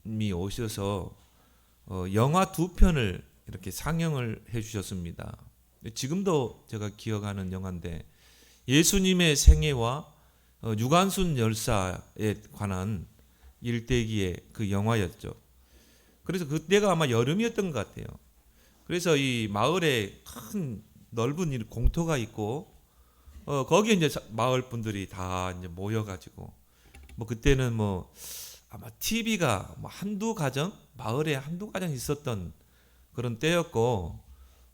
감독님이 오셔서 영화 두 편을 이렇게 상영을 해주셨습니다. 지금도 제가 기억하는 영화인데 예수님의 생애와 유관순 열사에 관한 일대기의 그 영화였죠. 그래서 그때가 아마 여름이었던 것 같아요. 그래서 이 마을에 큰 넓은 공터가 있고 거기에 이제 마을 분들이 다 이제 모여가지고 뭐 그때는 뭐 아마 TV가 뭐 한두 가정 마을에 한두 가정 있었던 그런 때였고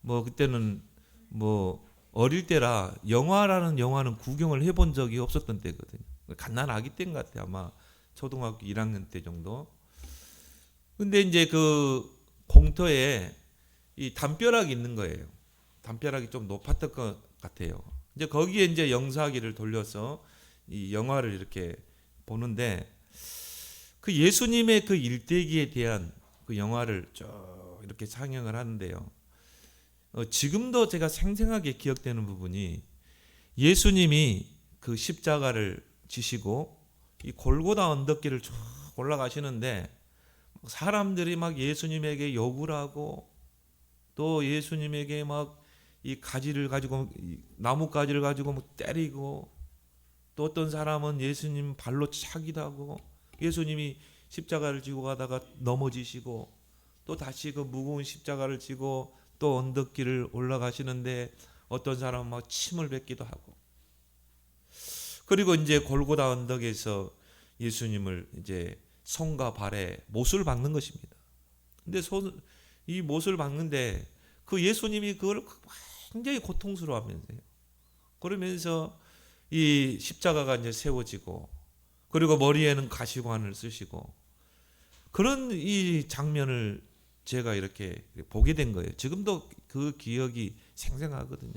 뭐 그때는 뭐 어릴 때라 영화라는 영화는 구경을 해본 적이 없었던 때거든요. 갓난 아기 때인 것 같아요. 아마 초등학교 1학년 때 정도. 근데 이제 그 공터에 이 담벼락이 있는 거예요. 담벼락이 좀 높았던 것 같아요. 이제 거기에 이제 영사기를 돌려서 이 영화를 이렇게 보는데 그 예수님의 그 일대기에 대한 그 영화를 쭉 이렇게 상영을 하는데요. 지금도 제가 생생하게 기억되는 부분이 예수님이 그 십자가를 지시고 이 골고다 언덕길을 쭉 올라가시는데 사람들이 막 예수님에게 욕을 하고 또 예수님에게 막 이 가지를 가지고 나무 가지를 가지고 뭐 때리고 또 어떤 사람은 예수님 발로 차기도 하고 예수님이 십자가를 지고 가다가 넘어지시고 또 다시 그 무거운 십자가를 지고 또 언덕길을 올라가시는데 어떤 사람은 막 침을 뱉기도 하고 그리고 이제 골고다 언덕에서 예수님을 이제 손과 발에 못을 박는 것입니다. 근데 이 못을 박는데 그 예수님이 그걸 굉장히 고통스러워하면서요. 그러면서 이 십자가가 이제 세워지고 그리고 머리에는 가시관을 쓰시고 그런 이 장면을 제가 이렇게 보게 된 거예요. 지금도 그 기억이 생생하거든요.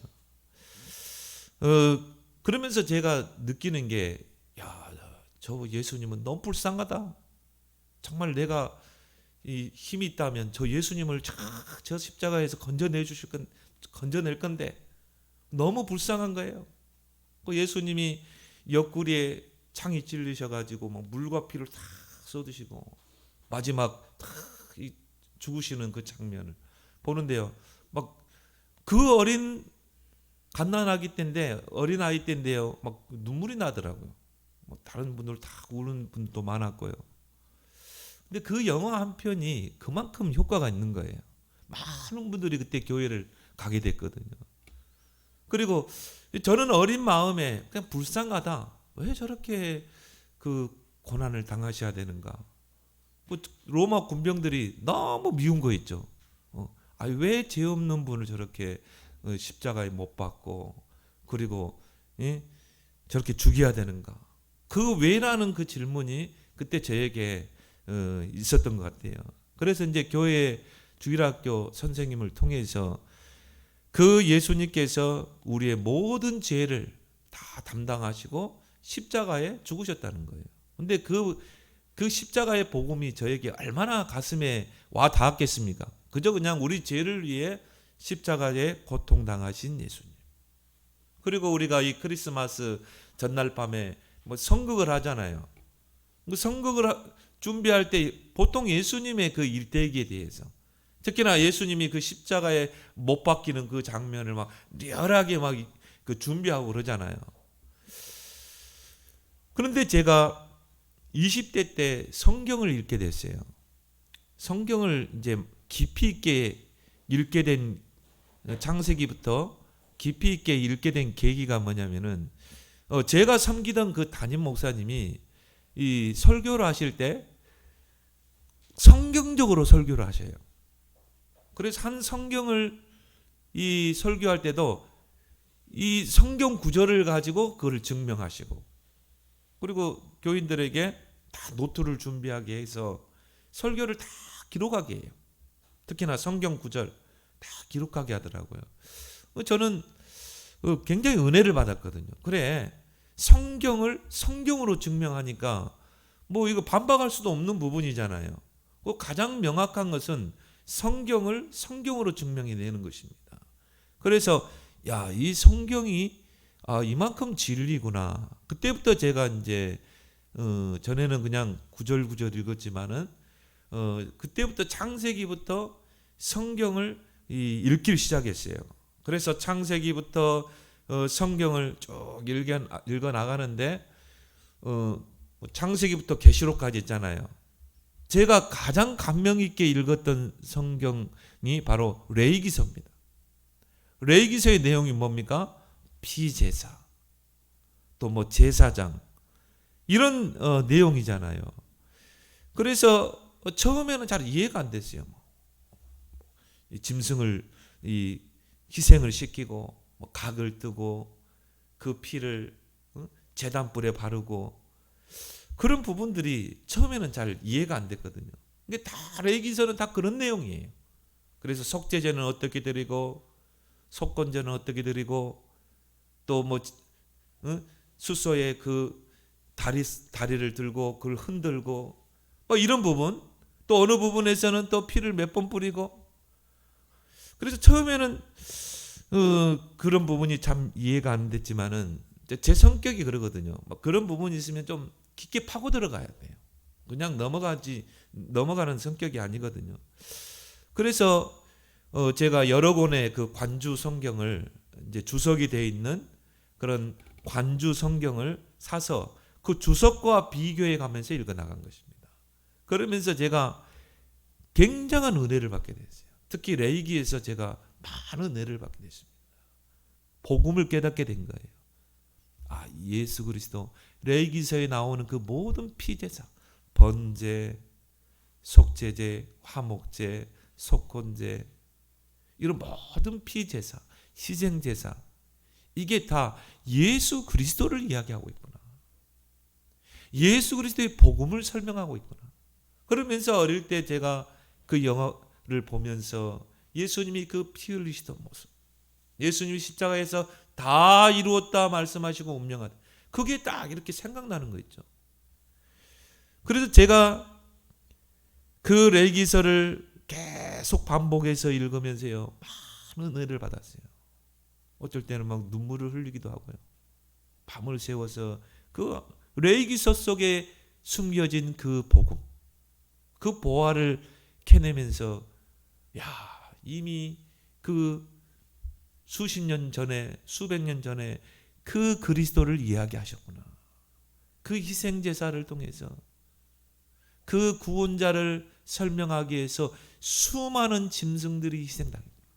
그러면서 제가 느끼는 게, 야, 저 예수님은 너무 불쌍하다. 정말 내가 이 힘이 있다면 저 예수님을 저 십자가에서 건져낼 건데 너무 불쌍한 거예요. 그 예수님이 옆구리에 창이 찔리셔가지고 막 물과 피를 다 쏟으시고 마지막 다 죽으시는 그 장면을 보는데요. 막 그 어린 갓난아기 때인데 어린 아이 때인데요. 막 눈물이 나더라고요. 뭐 다른 분들 다 우는 분도 많았고요. 근데 그 영화 한 편이 그만큼 효과가 있는 거예요. 많은 분들이 그때 교회를 가게 됐거든요. 그리고 저는 어린 마음에 그냥 불쌍하다. 왜 저렇게 그 고난을 당하셔야 되는가? 로마 군병들이 너무 미운 거 있죠. 왜 죄 없는 분을 저렇게 십자가에 못 박고 그리고 저렇게 죽여야 되는가? 그 왜라는 그 질문이 그때 저에게 있었던 것 같아요. 그래서 이제 교회 주일학교 선생님을 통해서 그 예수님께서 우리의 모든 죄를 다 담당하시고 십자가에 죽으셨다는 거예요. 근데 그 십자가의 복음이 저에게 얼마나 가슴에 와 닿았겠습니까? 그저 그냥 우리 죄를 위해 십자가에 고통당하신 예수님. 그리고 우리가 이 크리스마스 전날 밤에 뭐 성극을 하잖아요. 그 성극을 준비할 때 보통 예수님의 그 일대기에 대해서 특히나 예수님이 그 십자가에 못 박히는 그 장면을 막 리얼하게 막 그 준비하고 그러잖아요. 그런데 제가 20대 때 성경을 읽게 됐어요. 성경을 이제 깊이 있게 읽게 된 창세기부터 깊이 있게 읽게 된 계기가 뭐냐면은 제가 섬기던 그 담임 목사님이 이 설교를 하실 때 성경적으로 설교를 하셔요. 그래서 한 성경을 이 설교할 때도 이 성경 구절을 가지고 그걸 증명하시고 그리고 교인들에게 다 노트를 준비하게 해서 설교를 다 기록하게 해요. 특히나 성경 구절 다 기록하게 하더라고요. 저는 굉장히 은혜를 받았거든요. 그래, 성경을 성경으로 증명하니까 뭐 이거 반박할 수도 없는 부분이잖아요. 가장 명확한 것은 성경을 성경으로 증명해내는 것입니다. 그래서 이 성경이 이만큼 진리구나. 그때부터 제가 이제 전에는 그냥 구절구절 읽었지만은 그때부터 창세기부터 성경을 읽기 시작했어요. 그래서 창세기부터 성경을 쭉 읽어 나가는데 창세기부터 계시록까지 있잖아요. 제가 가장 감명 있게 읽었던 성경이 바로 레위기서입니다. 레위기서의 내용이 뭡니까? 피제사, 또 뭐 제사장, 이런 내용이잖아요. 그래서 처음에는 잘 이해가 안 됐어요. 짐승을 희생을 시키고 각을 뜨고 그 피를 제단불에 바르고 그런 부분들이 처음에는 잘 이해가 안 됐거든요. 이게 다 레위기서는 다 그런 내용이에요. 그래서 속죄제는 어떻게 드리고 속건제는 어떻게 드리고 또 뭐 숫소에 그 다리를 들고 그걸 흔들고 뭐 이런 부분, 또 어느 부분에서는 또 피를 몇 번 뿌리고. 그래서 처음에는 그런 부분이 참 이해가 안 됐지만은 제 성격이 그러거든요. 그런 부분이 있으면 좀 깊게 파고 들어가야 돼요. 그냥 넘어가는 성격이 아니거든요. 그래서 제가 여러 권의 그 관주 성경을 이제 주석이 되어 있는 그런 관주 성경을 사서 그 주석과 비교해 가면서 읽어 나간 것입니다. 그러면서 제가 굉장한 은혜를 받게 됐어요. 특히 레위기에서 제가 많은 은혜를 받게 됐습니다. 복음을 깨닫게 된 거예요. 아, 예수 그리스도 레위기서에 나오는 그 모든 피제사, 번제, 속죄제, 화목제, 속건제, 이런 모든 피제사, 희생제사, 이게 다 예수 그리스도를 이야기하고 있구나. 예수 그리스도의 복음을 설명하고 있구나. 그러면서 어릴 때 제가 그 영화를 보면서 예수님이 그 피 흘리시던 모습, 예수님이 십자가에서 다 이루었다 말씀하시고 운명하다, 그게 딱 이렇게 생각나는 거 있죠. 그래서 제가 그 레위기서를 계속 반복해서 읽으면서요, 많은 은혜를 받았어요. 어쩔 때는 막 눈물을 흘리기도 하고요. 밤을 새워서 그 레위기서 속에 숨겨진 그 복음, 그 보화를 캐내면서 야, 이미 그 수십 년 전에, 수백 년 전에 그 그리스도를 이야기하셨구나. 그 희생제사를 통해서 그 구원자를 설명하기 위해서 수많은 짐승들이 희생당했구나.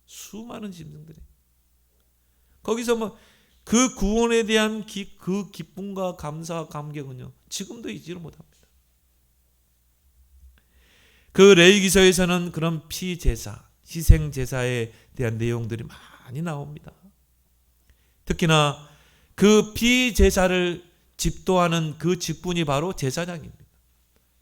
수많은 짐승들이. 거기서 뭐 그 구원에 대한 그 기쁨과 감사와 감격은요, 지금도 잊지를 못합니다. 그 레위기서에서는 그런 피제사, 희생제사에 대한 내용들이 많이 나옵니다. 특히나 그 피제사를 집도하는 그 직분이 바로 제사장입니다.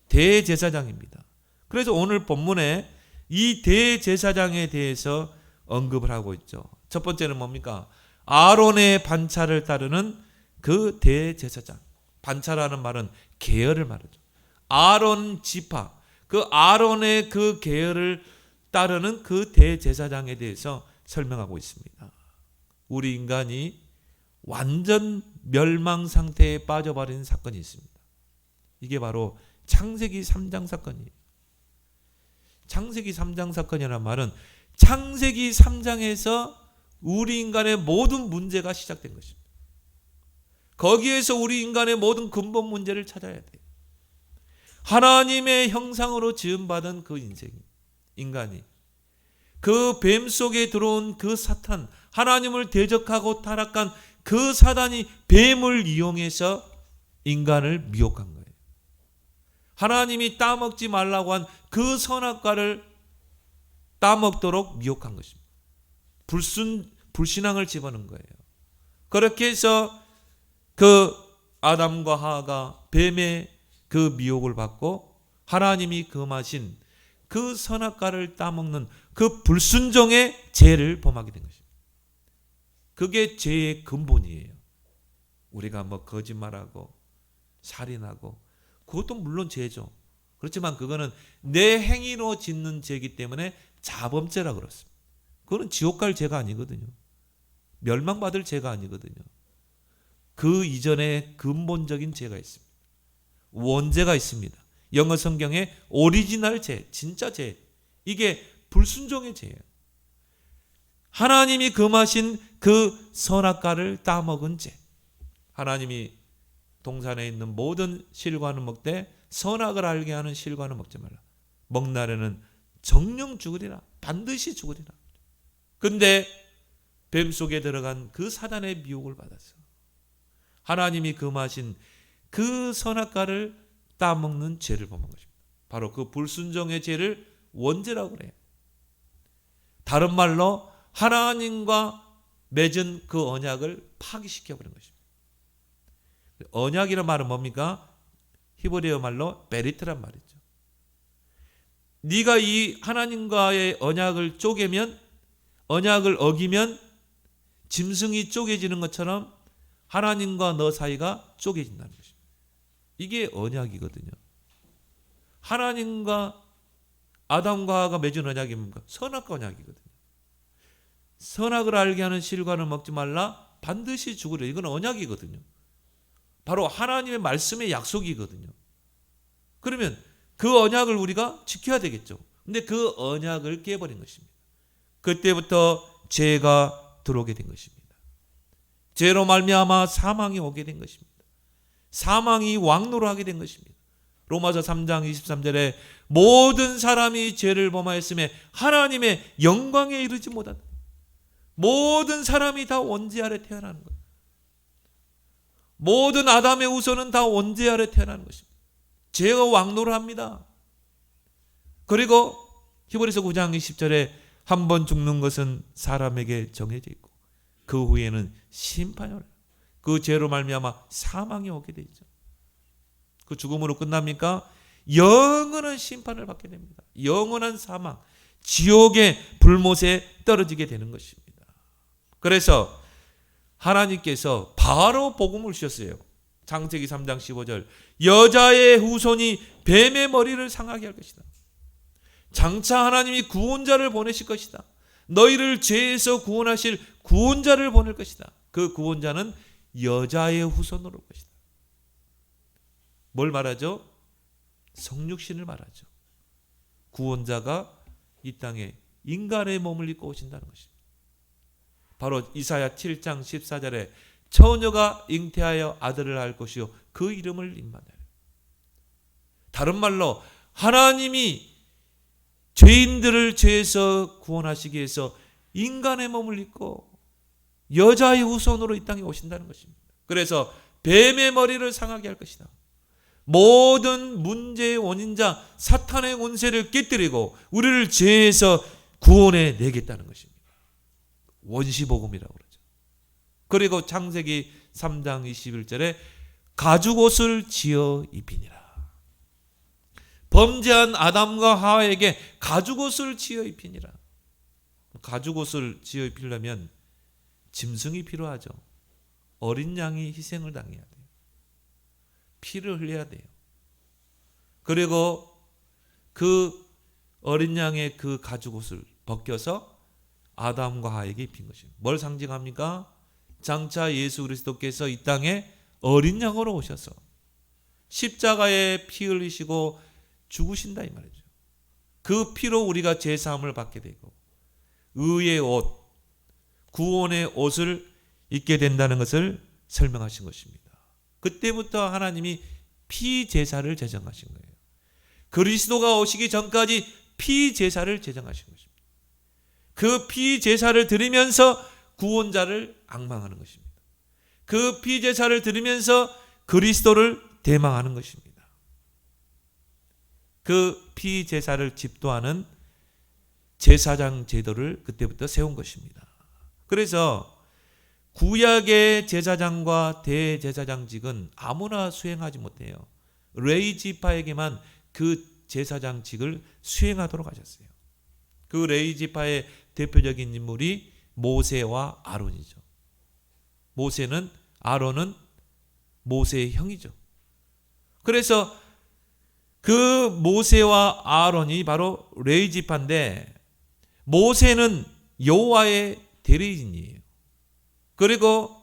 대제사장입니다. 그래서 오늘 본문에 이 대제사장에 대해서 언급을 하고 있죠. 첫 번째는 뭡니까? 아론의 반차를 따르는 그 대제사장. 반차라는 말은 계열을 말하죠. 아론 지파, 그 아론의 그 계열을 따르는 그 대제사장에 대해서 설명하고 있습니다. 우리 인간이 완전 멸망 상태에 빠져버린 사건이 있습니다. 이게 바로 창세기 3장 사건이에요. 창세기 3장 사건이라는 말은 창세기 3장에서 우리 인간의 모든 문제가 시작된 것입니다. 거기에서 우리 인간의 모든 근본 문제를 찾아야 돼요. 하나님의 형상으로 지음받은 그 인간이 그 뱀 속에 들어온 그 사탄, 하나님을 대적하고 타락한 그 사단이 뱀을 이용해서 인간을 미혹한 거예요. 하나님이 따먹지 말라고 한 그 선악과를 따먹도록 미혹한 것입니다. 불신앙을 집어넣은 거예요. 그렇게 해서 그 아담과 하와가 뱀의 그 미혹을 받고 하나님이 금하신 그 선악과를 따먹는 그 불순종의 죄를 범하게 된 것입니다. 그게 죄의 근본이에요. 우리가 뭐 거짓말하고 살인하고 그것도 물론 죄죠. 그렇지만 그거는 내 행위로 짓는 죄이기 때문에 자범죄라고 그렇습니다. 그거는 지옥 갈 죄가 아니거든요. 멸망받을 죄가 아니거든요. 그 이전에 근본적인 죄가 있습니다. 원죄가 있습니다. 영어 성경에 오리지널 죄, 진짜 죄. 이게 불순종의 죄예요. 하나님이 금하신 그 선악과를 따먹은 죄. 하나님이 동산에 있는 모든 실과는 먹되 선악을 알게 하는 실과는 먹지 말라. 먹나래는 정령 죽으리라. 반드시 죽으리라. 근데 뱀 속에 들어간 그 사단의 미혹을 받았어. 하나님이 금하신 그 선악과를 따먹는 죄를 범한 것입니다. 바로 그 불순종의 죄를 원죄라고 그래요. 다른 말로 하나님과 맺은 그 언약을 파기시켜버린 것입니다. 언약이란 말은 뭡니까? 히브리어 말로 베리트란 말이죠. 네가 이 하나님과의 언약을 쪼개면, 언약을 어기면 짐승이 쪼개지는 것처럼 하나님과 너 사이가 쪼개진다는 것입니다. 이게 언약이거든요. 하나님과 아담과 하와가 맺은 언약이 뭡니까? 선악과 언약이거든요. 선악을 알게 하는 실과를 먹지 말라. 반드시 죽으려. 이건 언약이거든요. 바로 하나님의 말씀의 약속이거든요. 그러면 그 언약을 우리가 지켜야 되겠죠. 근데 그 언약을 깨버린 것입니다. 그때부터 죄가 들어오게 된 것입니다. 죄로 말미암아 사망이 오게 된 것입니다. 사망이 왕노를 하게 된 것입니다. 로마서 3장 23절에 모든 사람이 죄를 범하였음에 하나님의 영광에 이르지 못한다. 모든 사람이 다 원죄 아래 태어나는 거예요. 모든 아담의 후손은 다 원죄 아래 태어나는 것입니다. 죄가 왕노를 합니다. 그리고 히브리서 9장 20절에 한 번 죽는 것은 사람에게 정해져 있고 그 후에는 심판이 오라. 그 죄로 말미암아 사망이 오게 되죠. 그 죽음으로 끝납니까? 영원한 심판을 받게 됩니다. 영원한 사망, 지옥의 불못에 떨어지게 되는 것입니다. 그래서 하나님께서 바로 복음을 주셨어요. 창세기 3장 15절 여자의 후손이 뱀의 머리를 상하게 할 것이다. 장차 하나님이 구원자를 보내실 것이다. 너희를 죄에서 구원하실 구원자를 보낼 것이다. 그 구원자는 여자의 후손으로 올 것이다. 뭘 말하죠? 성육신을 말하죠. 구원자가 이 땅에 인간의 몸을 입고 오신다는 것입니다. 바로 이사야 7장 14절에 처녀가 잉태하여 아들을 낳을 것이요 그 이름을 임마누엘. 다른 말로 하나님이 죄인들을 죄에서 구원하시기 위해서 인간의 몸을 입고 여자의 후손으로 이 땅에 오신다는 것입니다. 그래서 뱀의 머리를 상하게 할 것이다. 모든 문제의 원인자 사탄의 권세를 깨뜨리고 우리를 죄에서 구원해 내겠다는 것입니다. 원시복음이라고 그러죠. 그리고 창세기 3장 21절에 가죽옷을 지어 입히니라. 범죄한 아담과 하와에게 가죽옷을 지어 입히니라. 가죽옷을 지어 입히려면 짐승이 필요하죠. 어린 양이 희생을 당해야 돼요. 피를 흘려야 돼요. 그리고 그 어린 양의 그 가죽옷을 벗겨서 아담과 하와에게 입힌 것입니다. 뭘 상징합니까? 장차 예수 그리스도께서 이 땅에 어린 양으로 오셔서 십자가에 피 흘리시고 죽으신다 이 말이죠. 그 피로 우리가 제사함을 받게 되고 의의 옷, 구원의 옷을 입게 된다는 것을 설명하신 것입니다. 그때부터 하나님이 피 제사를 제정하신 거예요. 그리스도가 오시기 전까지 피 제사를 제정하신 것입니다. 그 피 제사를 드리면서 구원자를 앙망하는 것입니다. 그 피 제사를 드리면서 그리스도를 대망하는 것입니다. 그 피 제사를 집도하는 제사장 제도를 그때부터 세운 것입니다. 그래서 구약의 제사장과 대제사장직은 아무나 수행하지 못해요. 레위 지파에게만 그 제사장직을 수행하도록 하셨어요. 그 레위 지파의 대표적인 인물이 모세와 아론이죠. 아론은 모세의 형이죠. 그래서 그 모세와 아론이 바로 레위 지파인데 모세는 여호와의 대리인이에요. 그리고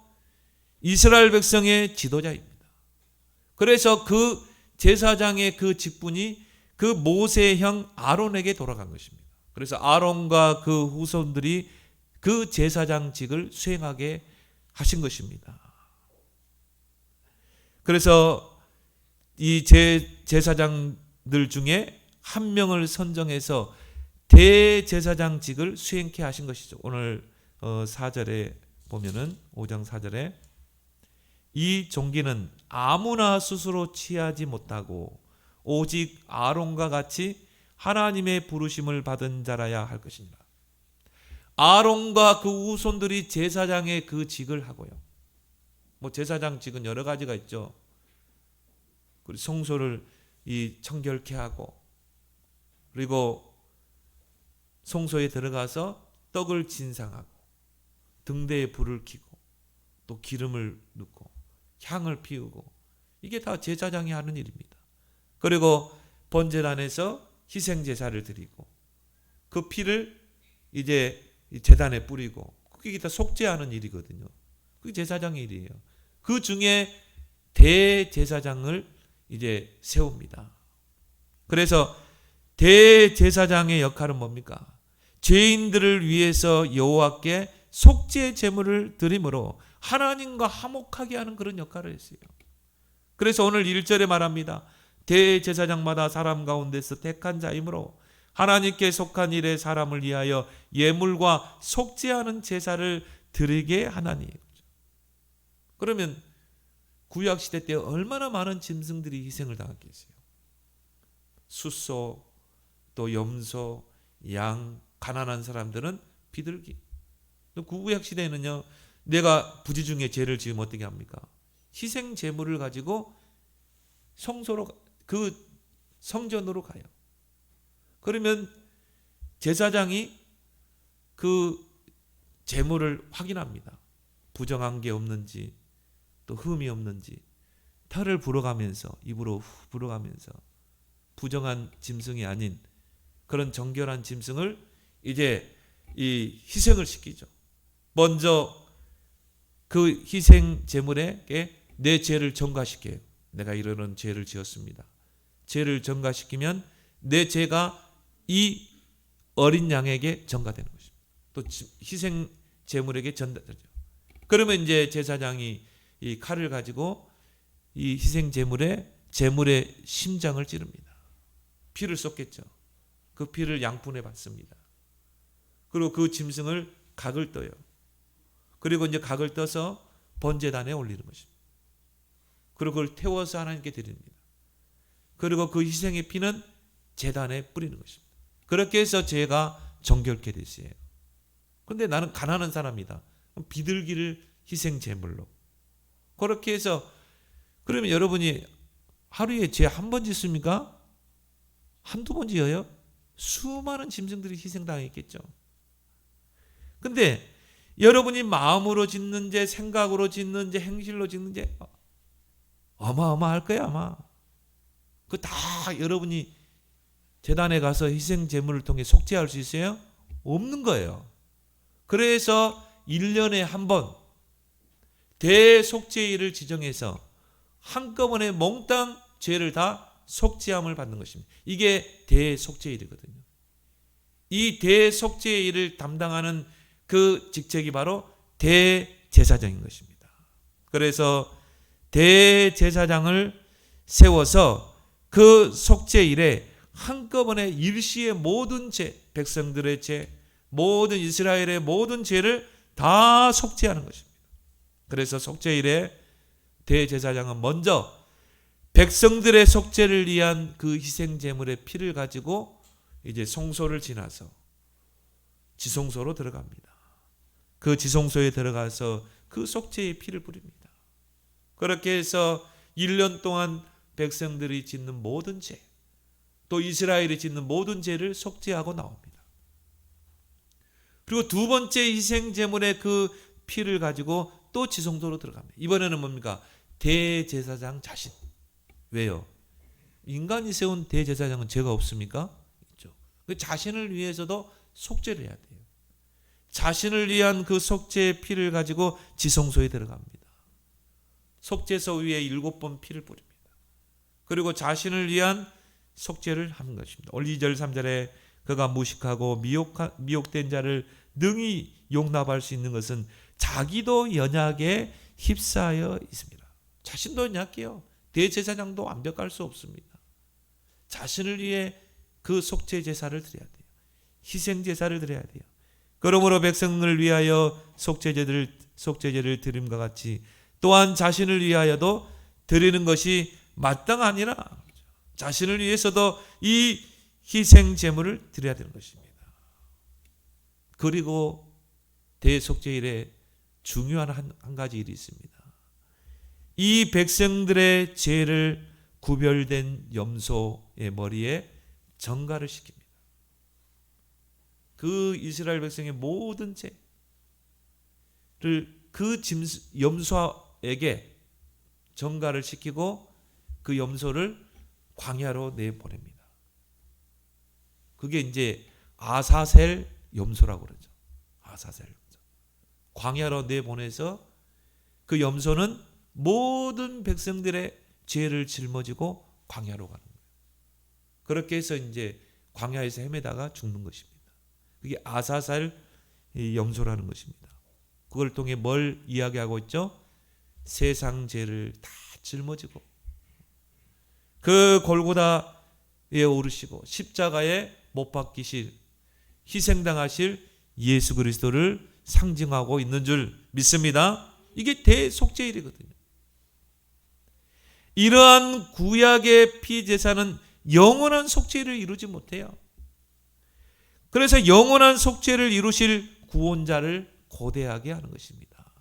이스라엘 백성의 지도자입니다. 그래서 그 제사장의 그 직분이 그 모세의 형 아론에게 돌아간 것입니다. 그래서 아론과 그 후손들이 그 제사장직을 수행하게 하신 것입니다. 그래서 이 제사장들 중에 한 명을 선정해서 대제사장직을 수행케 하신 것이죠. 오늘 4절에 보면은 5장 4절에 이 종기는 아무나 스스로 취하지 못하고 오직 아론과 같이 하나님의 부르심을 받은 자라야 할 것이니라. 아론과 그 후손들이 제사장의 그 직을 하고요. 뭐 제사장 직은 여러 가지가 있죠. 그리고 성소를 청결케 하고, 그리고 성소에 들어가서 떡을 진상하고, 등대에 불을 켜고, 또 기름을 넣고, 향을 피우고, 이게 다 제사장이 하는 일입니다. 그리고 번제단에서 희생 제사를 드리고, 그 피를 이제 제단에 뿌리고, 그게 다 속죄하는 일이거든요. 그게 제사장의 일이에요. 그 중에 대제사장을 이제 세웁니다. 그래서 대제사장의 역할은 뭡니까? 죄인들을 위해서 여호와께 속죄 제물을 드림으로 하나님과 화목하게 하는 그런 역할을 했어요. 그래서 오늘 1절에 말합니다. 대제사장마다 사람 가운데서 택한 자이므로 하나님께 속한 일에 사람을 위하여 예물과 속죄하는 제사를 드리게 하나니. 그러면 구약시대 때 얼마나 많은 짐승들이 희생을 당했겠어요. 숫소, 또 염소, 양, 가난한 사람들은 비둘기. 구약시대에는요, 내가 부지 중에 죄를 지으면 어떻게 합니까? 희생 제물을 가지고 성소로, 그 성전으로 가요. 그러면 제사장이 그 제물을 확인합니다. 부정한 게 없는지, 또 흠이 없는지, 털을 불어가면서, 입으로 후 불어가면서 부정한 짐승이 아닌 그런 정결한 짐승을 이제 이 희생을 시키죠. 먼저 그 희생 제물에게 내 죄를 전가시켜요. 내가 이런 죄를 지었습니다. 죄를 전가시키면 내 죄가 이 어린 양에게 전가되는 것입니다. 또 희생 제물에게 전달되죠. 그러면 이제 제사장이 이 칼을 가지고 이 희생 제물의 심장을 찌릅니다. 피를 쏟겠죠. 그 피를 양푼에 받습니다. 그리고 그 짐승을 각을 떠요. 그리고 이제 각을 떠서 번제단에 올리는 것입니다. 그리고 그걸 태워서 하나님께 드립니다. 그리고 그 희생의 피는 제단에 뿌리는 것입니다. 그렇게 해서 죄가 정결케 되세요. 그런데 나는 가난한 사람이다. 비둘기를 희생 제물로. 그렇게 해서, 그러면 여러분이 하루에 죄 한 번 짓습니까? 한두 번 지어요? 수많은 짐승들이 희생당했겠죠. 근데 여러분이 마음으로 짓는 죄, 생각으로 짓는 죄, 행실로 짓는 죄 어마어마할 거예요, 아마. 그 다 여러분이 제단에 가서 희생 제물을 통해 속죄할 수 있어요? 없는 거예요. 그래서 1년에 한 번 대속죄일을 지정해서 한꺼번에 몽땅 죄를 다 속죄함을 받는 것입니다. 이게 대속죄일이거든요. 이 대속죄일을 담당하는 그 직책이 바로 대제사장인 것입니다. 그래서 대제사장을 세워서 그 속죄일에 한꺼번에 일시에 모든 죄, 백성들의 죄, 모든 이스라엘의 모든 죄를 다 속죄하는 것입니다. 그래서 속죄일에 대제사장은 먼저 백성들의 속죄를 위한 그 희생 제물의 피를 가지고 이제 성소를 지나서 지성소로 들어갑니다. 그 지성소에 들어가서 그 속죄의 피를 뿌립니다. 그렇게 해서 1년 동안 백성들이 짓는 모든 죄, 또 이스라엘이 짓는 모든 죄를 속죄하고 나옵니다. 그리고 두 번째 희생 제물의 그 피를 가지고 또 지성소로 들어갑니다. 이번에는 뭡니까? 대제사장 자신. 왜요? 인간이 세운 대제사장은 죄가 없습니까? 있죠. 그 자신을 위해서도 속죄를 해야 돼요. 자신을 위한 그 속죄의 피를 가지고 지성소에 들어갑니다. 속죄소 위에 7번 피를 뿌립니다. 그리고 자신을 위한 속죄를 하는 것입니다. 오늘 2절 3절에 그가 무식하고 미혹된 자를 능히 용납할 수 있는 것은 자기도 연약에 휩싸여 있습니다. 자신도 연약해요. 대제사장도 완벽할 수 없습니다. 자신을 위해 그 속죄 제사를 드려야 돼요. 희생 제사를 드려야 돼요. 그러므로 백성을 위하여 속죄제를 드림과 같이 또한 자신을 위하여도 드리는 것이 마땅하니라. 자신을 위해서도 이 희생 제물을 드려야 되는 것입니다. 그리고 대속죄일에 중요한 한 가지 일이 있습니다. 이 백성들의 죄를 구별된 염소의 머리에 정가를 시킵니다. 그 이스라엘 백성의 모든 죄를 그 염소에게 정가를 시키고 그 염소를 광야로 내보냅니다. 그게 이제 아사셀 염소라고 그러죠. 아사셀 염소. 광야로 내보내서 그 염소는 모든 백성들의 죄를 짊어지고 광야로 가는 거예요. 그렇게 해서 이제 광야에서 헤매다가 죽는 것입니다. 그게 아사셀 염소라는 것입니다. 그걸 통해 뭘 이야기하고 있죠? 세상 죄를 다 짊어지고 그 골고다에 오르시고 십자가에 못 박히실 희생당하실 예수 그리스도를 상징하고 있는 줄 믿습니다. 이게 대속죄일이거든요. 이러한 구약의 피제사는 영원한 속죄를 이루지 못해요. 그래서 영원한 속죄를 이루실 구원자를 고대하게 하는 것입니다.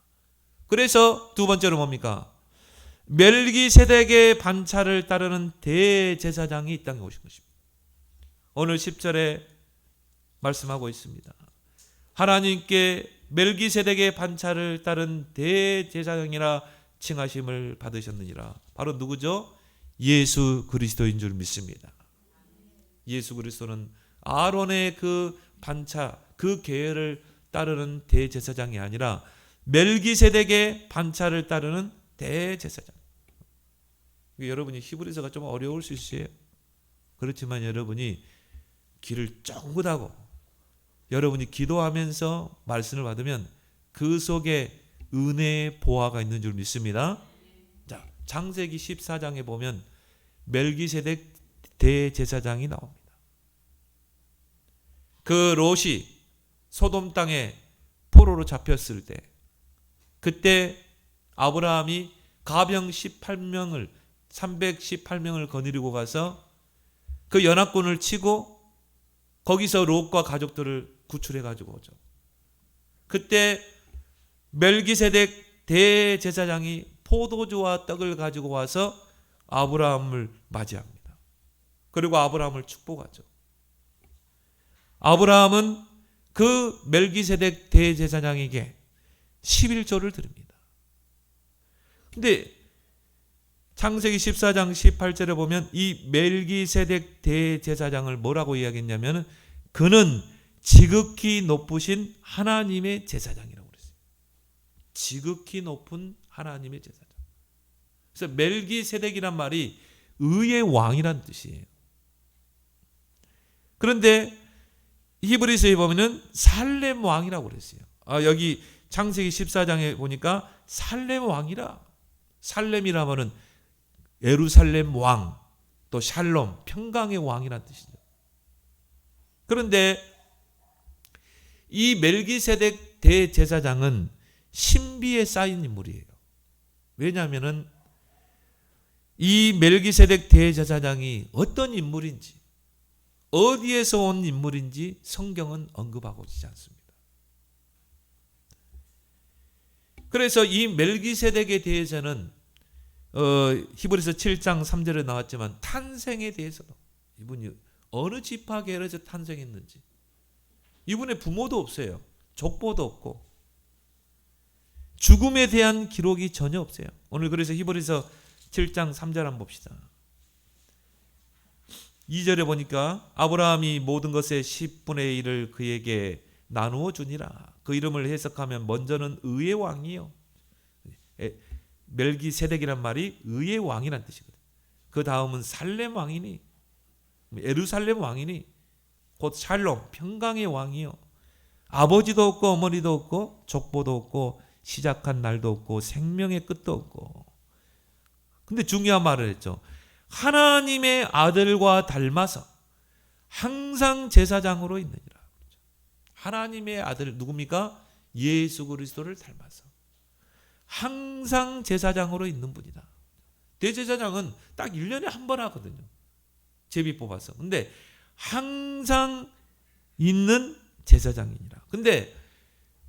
그래서 두 번째로 뭡니까? 멜기세덱의 반차를 따르는 대제사장이 이 땅에 오신 것입니다. 오늘 10절에 말씀하고 있습니다. 하나님께 멜기세덱의 반차를 따른 대제사장이라 칭하심을 받으셨느니라. 바로 누구죠? 예수 그리스도인 줄 믿습니다. 예수 그리스도는 아론의 그 반차, 그 계율을 따르는 대제사장이 아니라 멜기세덱의 반차를 따르는 대제사장. 여러분이 히브리서가 좀 어려울 수 있어요. 그렇지만 여러분이 귀를 쫑긋하고 여러분이 기도하면서 말씀을 받으면 그 속에 은혜의 보화가 있는 줄 믿습니다. 자, 창세기 14장에 보면 멜기세덱 대제사장이 나옵니다. 그 롯이 소돔 땅에 포로로 잡혔을 때 그때 아브라함이 가병 318명을 거느리고 가서 그 연합군을 치고 거기서 롯과 가족들을 구출해 가지고 오죠. 그때 멜기세덱 대제사장이 포도주와 떡을 가지고 와서 아브라함을 맞이합니다. 그리고 아브라함을 축복하죠. 아브라함은 그 멜기세덱 대제사장에게 11조를 드립니다. 근데 창세기 14장 18절에 보면 이 멜기세덱 대제사장을 뭐라고 이야기했냐면 그는 지극히 높으신 하나님의 제사장이라고 그랬어요. 지극히 높은 하나님의 제사장. 그래서 멜기세덱이란 말이 의의 왕이란 뜻이에요. 그런데 히브리서에 보면은 살렘 왕이라고 그랬어요. 여기 창세기 14장에 보니까 살렘 왕이라. 살렘이라면은 예루살렘 왕, 또 샬롬, 평강의 왕이란 뜻이죠. 그런데 이 멜기세덱 대제사장은 신비에 쌓인 인물이에요. 왜냐하면은 이 멜기세덱 대제사장이 어떤 인물인지, 어디에서 온 인물인지 성경은 언급하고 있지 않습니다. 그래서 이 멜기세덱에 대해서는 히브리서 7장 3절에 나왔지만 탄생에 대해서도 이분이 어느 지파 계열에서 탄생했는지, 이분의 부모도 없어요. 족보도 없고 죽음에 대한 기록이 전혀 없어요. 오늘 그래서 히브리서 7장 3절 한번 봅시다. 2절에 보니까 아브라함이 모든 것의 10분의 1을 그에게 나누어 주니라. 그 이름을 해석하면 먼저는 의의 왕이요. 멜기세덱이란 말이 의의 왕이란 뜻이거든요. 그 다음은 살렘 왕이니, 예루살렘 왕이니, 곧 샬롬 평강의 왕이요. 아버지도 없고 어머니도 없고 족보도 없고 시작한 날도 없고 생명의 끝도 없고. 근데 중요한 말을 했죠. 하나님의 아들과 닮아서 항상 제사장으로 있느니라. 하나님의 아들 누굽니까? 예수 그리스도를 닮아서 항상 제사장으로 있는 분이다. 대제사장은 딱 1년에 한 번 하거든요. 제비 뽑아서. 근데 항상 있는 제사장이니라. 근데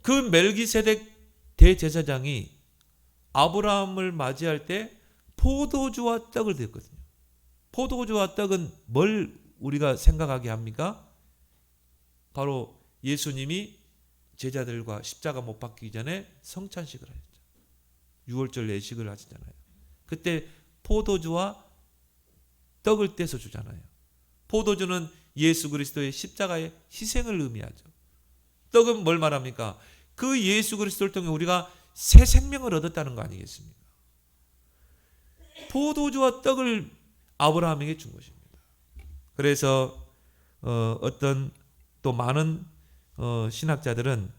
그 멜기세덱 대제사장이 아브라함을 맞이할 때 포도주와 떡을 드렸거든요. 포도주와 떡은 뭘 우리가 생각하게 합니까? 바로 예수님이 제자들과 십자가 못 박히기 전에 성찬식을 하셨죠. 6월절 예식을 하시잖아요. 그때 포도주와 떡을 떼서 주잖아요. 포도주는 예수 그리스도의 십자가의 희생을 의미하죠. 떡은 뭘 말합니까? 그 예수 그리스도를 통해 우리가 새 생명을 얻었다는 거 아니겠습니까? 포도주와 떡을 아브라함에게 준 것입니다. 그래서 어떤 또 많은 신학자들은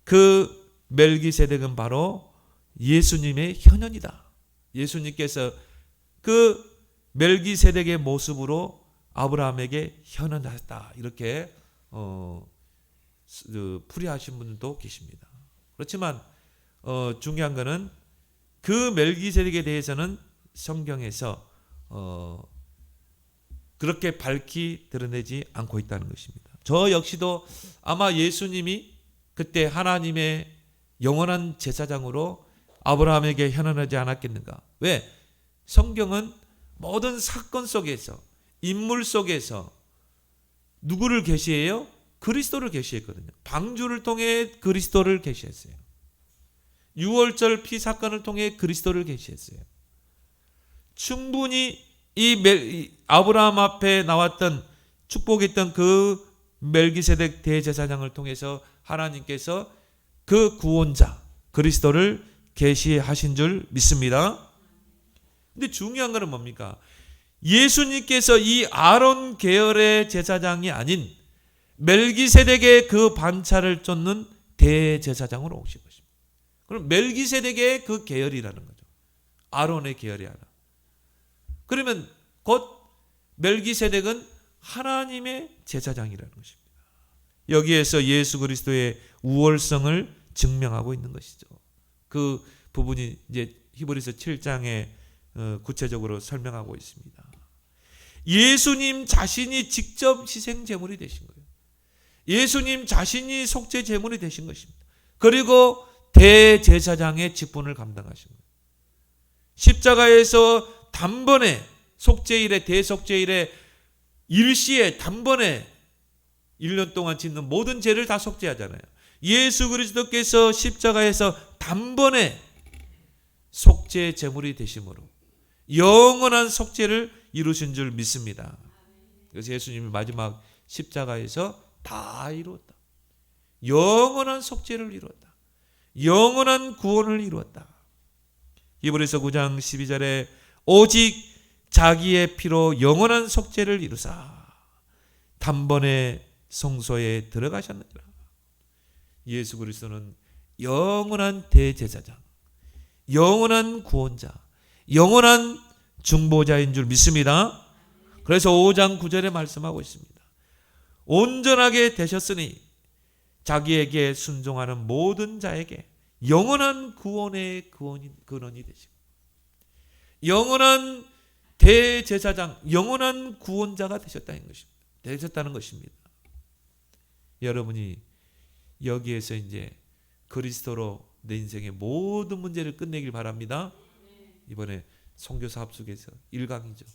그 멜기세덱은 바로 예수님의 현현이다. 예수님께서 그 멜기세덱의 모습으로 아브라함에게 현현하셨다. 이렇게 풀이하신 분들도 계십니다. 그렇지만 중요한 것은 그 멜기세덱에 대해서는 성경에서 그렇게 밝히 드러내지 않고 있다는 것입니다. 저 역시도 아마 예수님이 그때 하나님의 영원한 제사장으로 아브라함에게 현현하지 않았겠는가? 왜? 성경은 모든 사건 속에서, 인물 속에서 누구를 계시해요? 그리스도를 계시했거든요. 방주를 통해 그리스도를 계시했어요. 6월절 피 사건을 통해 그리스도를 계시했어요. 충분히 이 아브라함 앞에 나왔던 축복했던 그 멜기세덱 대제사장을 통해서 하나님께서 그 구원자 그리스도를 계시하신 줄 믿습니다. 근데 중요한 것은 뭡니까? 예수님께서 이 아론 계열의 제사장이 아닌 멜기세덱의 그 반차를 쫓는 대제사장으로 오신 것입니다. 그럼 멜기세덱의 그 계열이라는 거죠. 아론의 계열이 아니라. 그러면 곧 멜기세덱은 하나님의 제사장이라는 것입니다. 여기에서 예수 그리스도의 우월성을 증명하고 있는 것이죠. 그 부분이 이제 히브리서 7장에 구체적으로 설명하고 있습니다. 예수님 자신이 직접 희생 제물이 되신 거예요. 예수님 자신이 속죄 제물이 되신 것입니다. 그리고 대제사장의 직분을 감당하신 거예요. 십자가에서 단번에 속죄일에 대속죄일에 일시에 단번에 1년 동안 짓는 모든 죄를 다 속죄하잖아요. 예수 그리스도께서 십자가에서 단번에 속죄 제물이 되심으로 영원한 속죄를 이루신 줄 믿습니다. 그래서 예수님이 마지막 십자가에서 다 이루었다. 영원한 속죄를 이루었다. 영원한 구원을 이루었다. 히브리서 9장 12절에 오직 자기의 피로 영원한 속죄를 이루사 단번에 성소에 들어가셨느니라. 예수 그리스도는 영원한 대제사장, 영원한 구원자, 영원한 중보자인 줄 믿습니다. 그래서 5장 9절에 말씀하고 있습니다. 온전하게 되셨으니 자기에게 순종하는 모든 자에게 영원한 구원의 근원이 되시고 영원한 대제사장, 영원한 구원자가 되셨다는 것입니다. 여러분이 여기에서 이제 그리스도로 내 인생의 모든 문제를 끝내길 바랍니다. 이번에 선교사 합숙에서 1강이죠.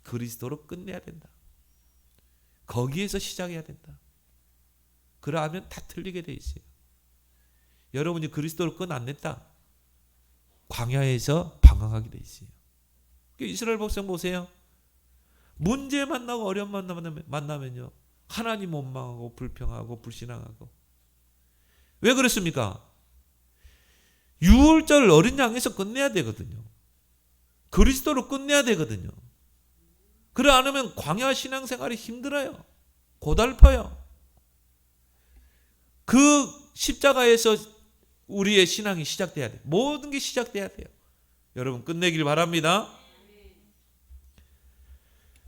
그리스도로 끝내야 된다. 거기에서 시작해야 된다. 그러하면 다 틀리게 돼 있어요. 여러분이 그리스도로 끝 안 냈다. 광야에서 방황하게 돼 있어요. 이스라엘 백성 보세요. 문제 만나고 어려움 만나면요. 하나님 원망하고 불평하고 불신앙하고. 왜 그렇습니까? 6월절 어린 양에서 끝내야 되거든요. 그리스도로 끝내야 되거든요. 그래 않으면 광야 신앙생활이 힘들어요. 고달퍼요. 그 십자가에서 우리의 신앙이 시작돼야 돼요. 모든 게 시작돼야 돼요. 여러분 끝내길 바랍니다.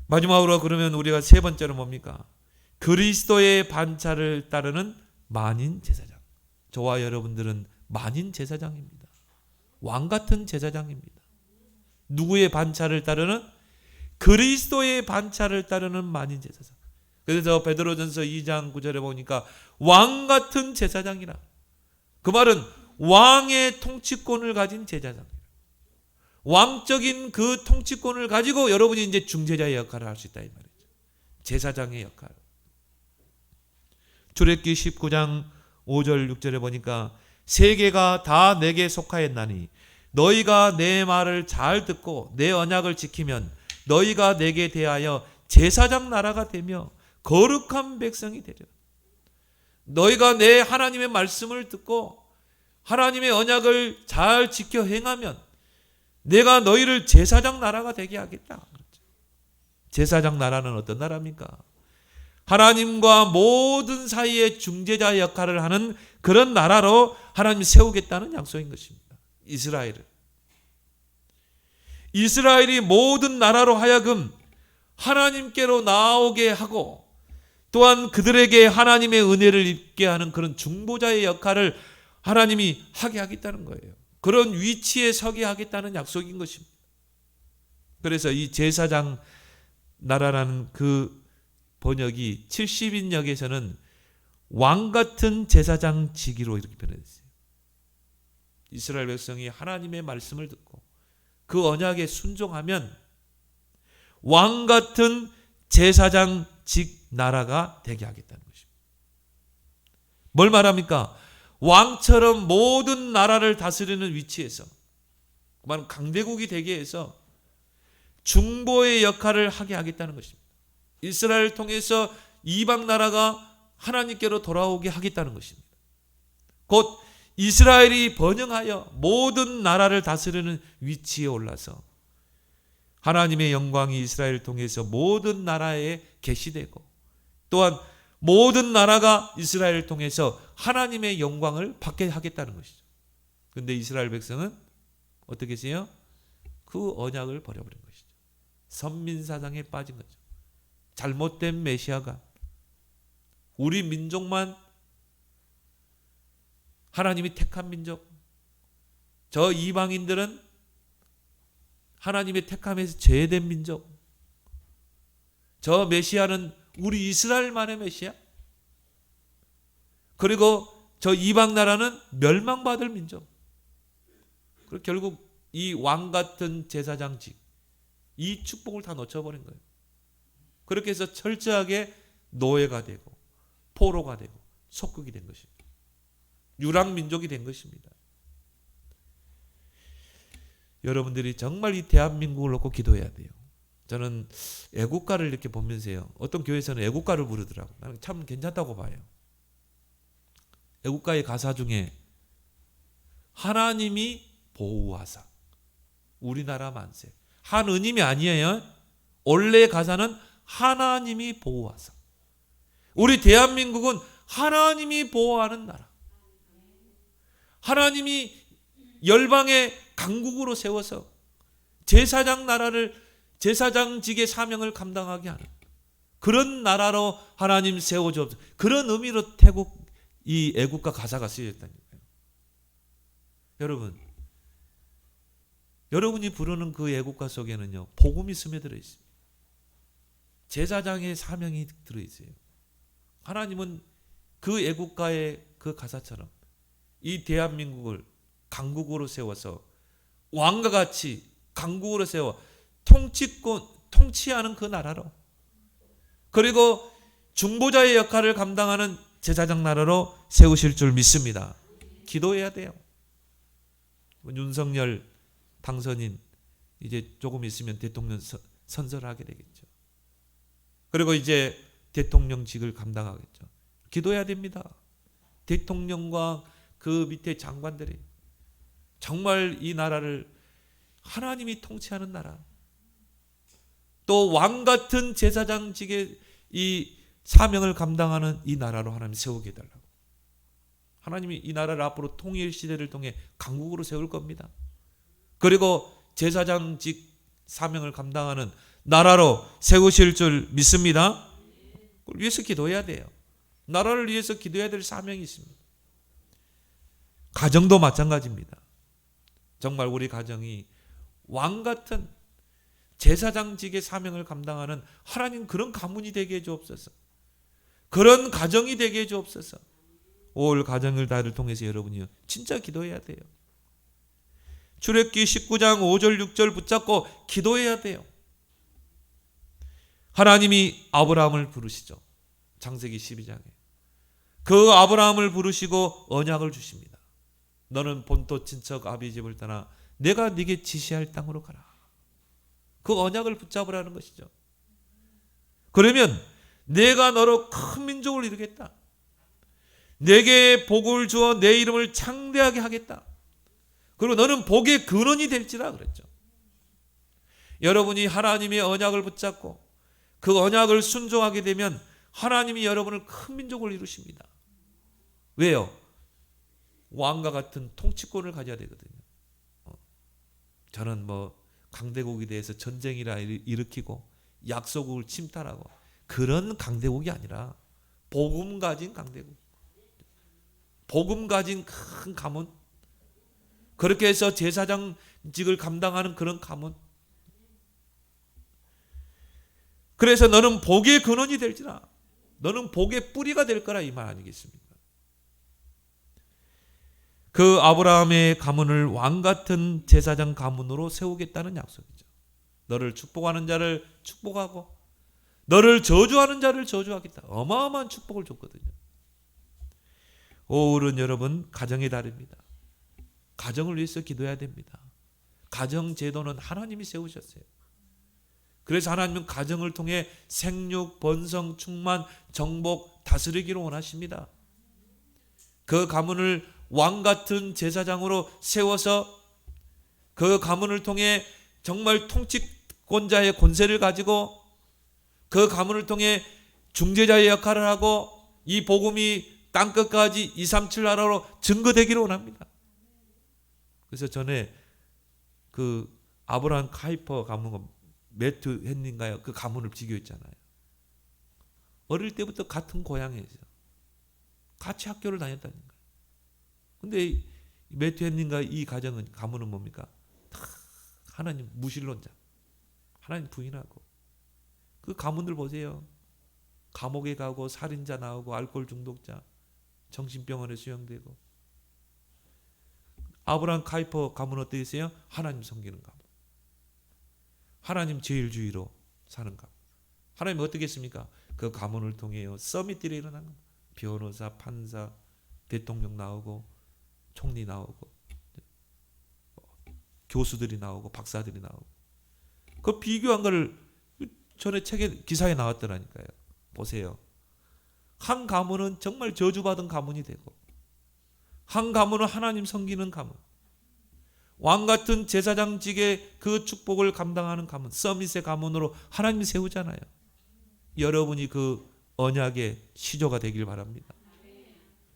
마지막으로 그러면 우리가 세 번째로 뭡니까? 그리스도의 반차를 따르는 만인 제사장. 저와 여러분들은 만인 제사장입니다. 왕 같은 제사장입니다. 누구의 반차를 따르는? 그리스도의 반차를 따르는 만인 제사장. 그래서 베드로전서 2장 9절에 보니까 왕 같은 제사장이라. 그 말은 왕의 통치권을 가진 제사장. 왕적인 그 통치권을 가지고 여러분이 이제 중재자의 역할을 할 수 있다 이 말이죠. 제사장의 역할. 출애굽기 19장 5절 6절에 보니까 세계가 다 내게 속하였나니 너희가 내 말을 잘 듣고 내 언약을 지키면 너희가 내게 대하여 제사장 나라가 되며 거룩한 백성이 되리라. 너희가 내 하나님의 말씀을 듣고 하나님의 언약을 잘 지켜 행하면 내가 너희를 제사장 나라가 되게 하겠다. 제사장 나라는 어떤 나라입니까? 하나님과 모든 사이의 중재자 역할을 하는 그런 나라로 하나님이 세우겠다는 약속인 것입니다. 이스라엘이 모든 나라로 하여금 하나님께로 나오게 하고 또한 그들에게 하나님의 은혜를 입게 하는 그런 중보자의 역할을 하나님이 하게 하겠다는 거예요. 그런 위치에 서게 하겠다는 약속인 것입니다. 그래서 이 제사장 나라라는 그 번역이 70인역에서는 왕 같은 제사장 직위로 이렇게 변했어요. 이스라엘 백성이 하나님의 말씀을 듣고 그 언약에 순종하면 왕 같은 제사장 직 나라가 되게 하겠다는 것입니다. 뭘 말합니까? 왕처럼 모든 나라를 다스리는 위치에서 그만 강대국이 되게 해서 중보의 역할을 하게 하겠다는 것입니다. 이스라엘을 통해서 이방 나라가 하나님께로 돌아오게 하겠다는 것입니다. 곧 이스라엘이 번영하여 모든 나라를 다스리는 위치에 올라서 하나님의 영광이 이스라엘을 통해서 모든 나라에 계시되고 또한 모든 나라가 이스라엘을 통해서 하나님의 영광을 받게 하겠다는 것이죠. 그런데 이스라엘 백성은 어떻게 했어요? 그 언약을 버려버린 것이죠. 선민사상에 빠진 거죠. 잘못된 메시아가 우리 민족만 하나님이 택한 민족, 저 이방인들은 하나님의 택함에서 제외된 민족, 저 메시아는 우리 이스라엘만의 메시아, 그리고 저 이방 나라는 멸망받을 민족. 그리고 결국 이 왕 같은 제사장직, 이 축복을 다 놓쳐버린 거예요. 그렇게 해서 철저하게 노예가 되고 포로가 되고 속국이 된 것입니다. 유랑민족이 된 것입니다. 여러분들이 정말 이 대한민국을 놓고 기도해야 돼요. 저는 애국가를 이렇게 보면서요. 어떤 교회에서는 애국가를 부르더라고요. 나는 참 괜찮다고 봐요. 애국가의 가사 중에 하나님이 보호하사 우리나라 만세. 한은임이 아니에요. 원래 가사는 하나님이 보호하사. 우리 대한민국은 하나님이 보호하는 나라. 하나님이 열방의 강국으로 세워서 제사장 나라를 제사장직의 사명을 감당하게 하는 그런 나라로 하나님 세워주옵소서. 그런 의미로 태국 이 애국가 가사가 쓰여졌다니까요. 여러분이 부르는 그 애국가 속에는요 복음이 스며들어 있습니다. 제사장의 사명이 들어있어요. 하나님은 그 애국가의 그 가사처럼 이 대한민국을 강국으로 세워서 왕과 같이 강국으로 세워 통치하는 그 나라로, 그리고 중보자의 역할을 감당하는 제사장 나라로 세우실 줄 믿습니다. 기도해야 돼요. 윤석열 당선인 이제 조금 있으면 대통령 선서를 하게 되겠죠. 그리고 이제 대통령직을 감당하겠죠. 기도해야 됩니다. 대통령과 그 밑에 장관들이 정말 이 나라를 하나님이 통치하는 나라, 또 왕 같은 제사장직의 이 사명을 감당하는 이 나라로 하나님 세우게 해달라고. 하나님이 이 나라를 앞으로 통일 시대를 통해 강국으로 세울 겁니다. 그리고 제사장직 사명을 감당하는 나라로 세우실 줄 믿습니다. 그걸 위해서 기도해야 돼요. 나라를 위해서 기도해야 될 사명이 있습니다. 가정도 마찬가지입니다. 정말 우리 가정이 왕 같은 제사장직의 사명을 감당하는 하나님 그런 가문이 되게 해주옵소서. 그런 가정이 되게 해주옵소서. 올 가정을 다를 통해서 여러분이 진짜 기도해야 돼요. 출애굽기 19장 5절 6절 붙잡고 기도해야 돼요. 하나님이 아브라함을 부르시죠. 창세기 12장에. 그 아브라함을 부르시고 언약을 주십니다. 너는 본토 친척 아비 집을 떠나 내가 네게 지시할 땅으로 가라. 그 언약을 붙잡으라는 것이죠. 그러면 내가 너로 큰 민족을 이루겠다. 내게 복을 주어 내 이름을 창대하게 하겠다. 그리고 너는 복의 근원이 될지라 그랬죠. 여러분이 하나님의 언약을 붙잡고 그 언약을 순종하게 되면 하나님이 여러분을 큰 민족을 이루십니다. 왜요? 왕과 같은 통치권을 가져야 되거든요. 저는 강대국에 대해서 전쟁이라 일으키고 약소국을 침탈하고 그런 강대국이 아니라 복음 가진 강대국, 복음 가진 큰 가문, 그렇게 해서 제사장직을 감당하는 그런 가문. 그래서 너는 복의 근원이 될지라, 너는 복의 뿌리가 될 거라 이 말 아니겠습니까? 그 아브라함의 가문을 왕 같은 제사장 가문으로 세우겠다는 약속이죠. 너를 축복하는 자를 축복하고 너를 저주하는 자를 저주하겠다. 어마어마한 축복을 줬거든요. 오울은 여러분 가정의 달입니다. 가정을 위해서 기도해야 됩니다. 가정 제도는 하나님이 세우셨어요. 그래서 하나님은 가정을 통해 생육, 번성, 충만, 정복, 다스리기를 원하십니다. 그 가문을 왕 같은 제사장으로 세워서 그 가문을 통해 정말 통치권자의 권세를 가지고 그 가문을 통해 중재자의 역할을 하고 이 복음이 땅끝까지 237 나라로 증거되기를 원합니다. 그래서 전에 그 아브라함 카이퍼 가문 매튜 헨리인가요? 그 가문을 비교했잖아요. 어릴 때부터 같은 고향에서 같이 학교를 다녔다는 거예요. 근데 매튜 헨리인가 이 가문은 뭡니까? 다 하나님 무신론자, 하나님 부인하고. 그 가문들 보세요. 감옥에 가고 살인자 나오고 알코올 중독자, 정신병원에 수용되고. 아브라함 카이퍼 가문 어떻게 있어요? 하나님 섬기는 가문, 하나님 제일주의로 사는 가문. 하나님 어떻게 했습니까? 그 가문을 통해 서밋들이 일어난 겁니다. 변호사, 판사, 대통령 나오고 총리 나오고 교수들이 나오고 박사들이 나오고. 그 비교한 걸 전에 책에 기사에 나왔더라니까요. 보세요. 한 가문은 정말 저주받은 가문이 되고 한 가문은 하나님 섬기는 가문, 왕 같은 제사장직의 그 축복을 감당하는 가문, 서밋의 가문으로 하나님이 세우잖아요. 여러분이 그 언약의 시조가 되길 바랍니다.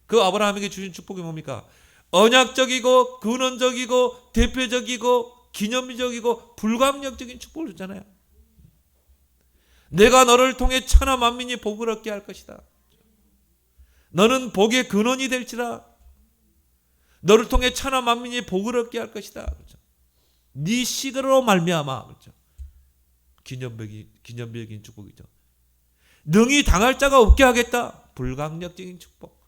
그 아브라함에게 주신 축복이 뭡니까? 언약적이고 근원적이고 대표적이고 기념비적이고 불가항력적인 축복을 줬잖아요. 내가 너를 통해 천하 만민이 복을 얻게 할 것이다. 너는 복의 근원이 될지라. 너를 통해 천하 만민이 복을 얻게 할 것이다. 그렇죠? 네 씨로 말미암아. 그렇죠? 기념비적인 축복이죠. 능히 당할 자가 없게 하겠다. 불가항력적인 축복.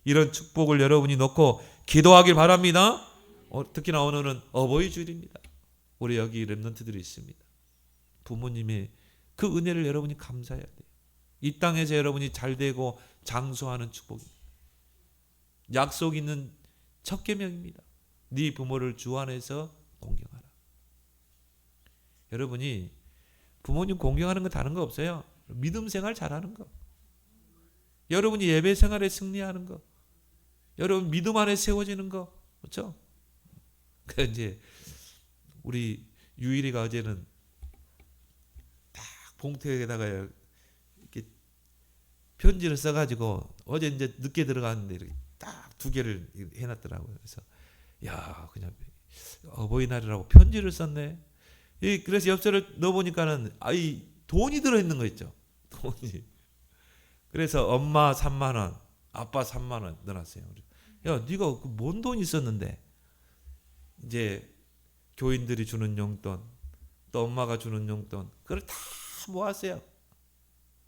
이런 축복을 여러분이 놓고 기도하길 바랍니다. 특히나 오늘은 어버이 주일입니다. 우리 여기 렘넌트들이 있습니다. 부모님의 그 은혜를 여러분이 감사해야 돼요. 이 땅에서 여러분이 잘되고 장수하는 축복입니다. 약속 있는 첫 계명입니다. 네 부모를 주 안에서 공경하라. 여러분이 부모님 공경하는 건 다른 거 없어요. 믿음 생활 잘하는 거. 여러분이 예배 생활에 승리하는 거. 여러분 믿음 안에 세워지는 거. 그렇죠? 그 이제 우리 유일이가 어제는 봉투에다가 이렇게 편지를 써가지고 어제 이제 늦게 들어갔는데 이렇게 딱 2개를 해놨더라고요. 그래서 야, 그냥 어버이날이라고 편지를 썼네. 그래서 엽서를 넣어보니까는 이 돈이 들어있는 거 있죠. 돈이. 그래서 엄마 3만 원, 아빠 3만 원 넣어놨어요. 야, 네가 뭔 돈 있었는데? 이제 교인들이 주는 용돈, 또 엄마가 주는 용돈, 그걸 다 모았어요.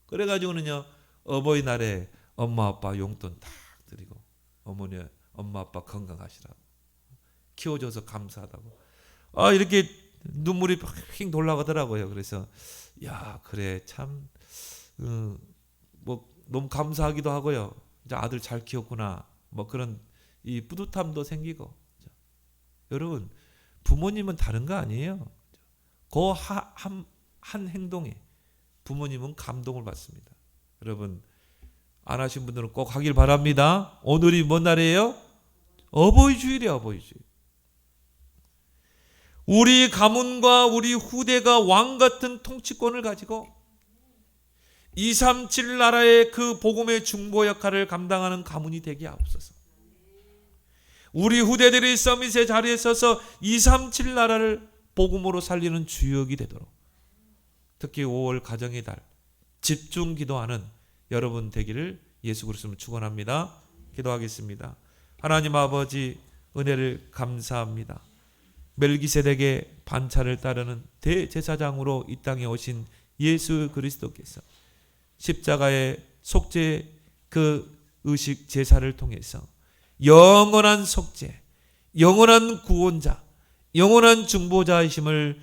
그래가지고는요, 어버이날에 엄마 아빠 용돈 딱 드리고, 어머니 엄마 아빠 건강하시라고, 키워줘서 감사하다고. 이렇게 눈물이 휙 돌아가더라고요. 그래서 야, 그래 참 뭐 너무 감사하기도 하고요. 이제 아들 잘 키웠구나. 뭐 그런 이 뿌듯함도 생기고. 여러분, 부모님은 다른 거 아니에요. 그 한 행동에 부모님은 감동을 받습니다. 여러분, 안 하신 분들은 꼭 하길 바랍니다. 오늘이 뭔 날이에요? 어버이주일이에요. 어버이주일. 우리 가문과 우리 후대가 왕같은 통치권을 가지고 237 나라의 그 복음의 중보 역할을 감당하는 가문이 되게 하옵소서. 우리 후대들이 서밋의 자리에 서서 237 나라를 복음으로 살리는 주역이 되도록, 특히 5월 가정의 달 집중 기도하는 여러분 되기를 예수 그리스도로 축원합니다. 기도하겠습니다. 하나님 아버지, 은혜를 감사합니다. 멜기세덱의 반차를 따르는 대제사장으로 이 땅에 오신 예수 그리스도께서 십자가의 속죄 그 의식 제사를 통해서 영원한 속죄, 영원한 구원자, 영원한 중보자이심을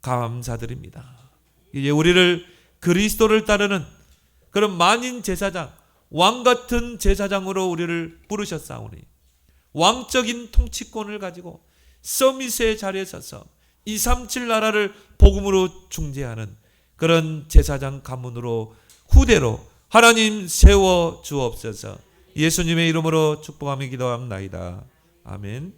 감사드립니다. 이제 우리를 그리스도를 따르는 그런 만인 제사장, 왕같은 제사장으로 우리를 부르셨사오니 왕적인 통치권을 가지고 서밋의 자리에 서서 237 나라를 복음으로 중재하는 그런 제사장 가문으로 후대로 하나님 세워 주옵소서. 예수님의 이름으로 축복하며 기도합나이다. 아멘.